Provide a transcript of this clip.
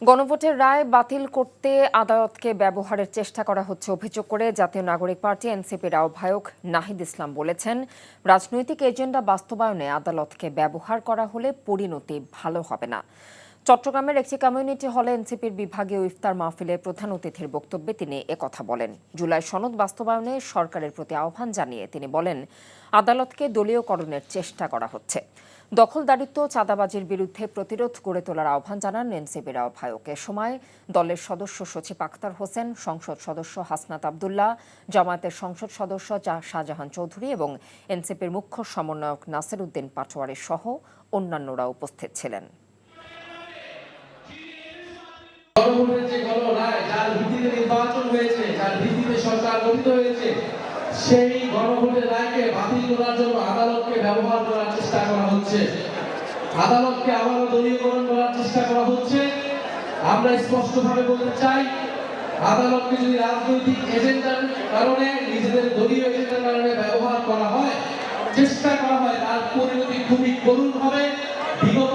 গণভোটের রায় বাতিল করতে আদালতকে ব্যবহারের চেষ্টা করা হচ্ছে অভিযোগ করে জাতীয় নাগরিক পার্টি এনসিপির আহ্বায়ক নাহিদ ইসলাম বলেছেন, রাজনৈতিক এজেন্ডা বাস্তবায়নে আদালতকে ব্যবহার করা হলে পরিণতি ভালো হবে না। চট্টগ্রামের একটি কমিউনিটি হলে এনসিপির বিভাগীয় ইফতার মাহফিলে প্রধান অতিথির বক্তব্যে তিনি একথা বলেন। জুলাই সনদ বাস্তবায়নে সরকারের প্রতি আহ্বান জানিয়ে তিনি বলেন, আদালতকে দলীয়করণের চেষ্টা করা হচ্ছে। দখলদারিত্ব চাঁদাবাজির বিরুদ্ধে প্রতিরোধ গড়ে তোলার আহ্বান জানান এনসিপির আহ্বায়ক। এ সময় দলের সদস্য সচিব আক্তার হোসেন, সংসদ সদস্য হাসনাত আবদুল্লাহ, জামায়াতের সংসদ সদস্য শাহজাহান চৌধুরী এবং এনসিপির মুখ্য সমন্বয়ক নাসির উদ্দিন পাটোয়ারি সহ অন্যান্যরা উপস্থিত ছিলেন। সেই গণভোটের রায়কে বাতিল করার জন্য আদালতকে ব্যবহার করার চেষ্টা করা হচ্ছে। আদালতকে আবারও দলীয়করণ করার চেষ্টা করা হচ্ছে। আমরা স্পষ্টভাবে বলতে চাই, আদালতকে যদি রাজনৈতিক এজেন্ডার কারণে, নিজেদের দলীয় এজেন্ডার কারণে ব্যবহার করা হয়, চেষ্টা করা হয়, তার পরিণতি খুবই করুণ হবে। বিগত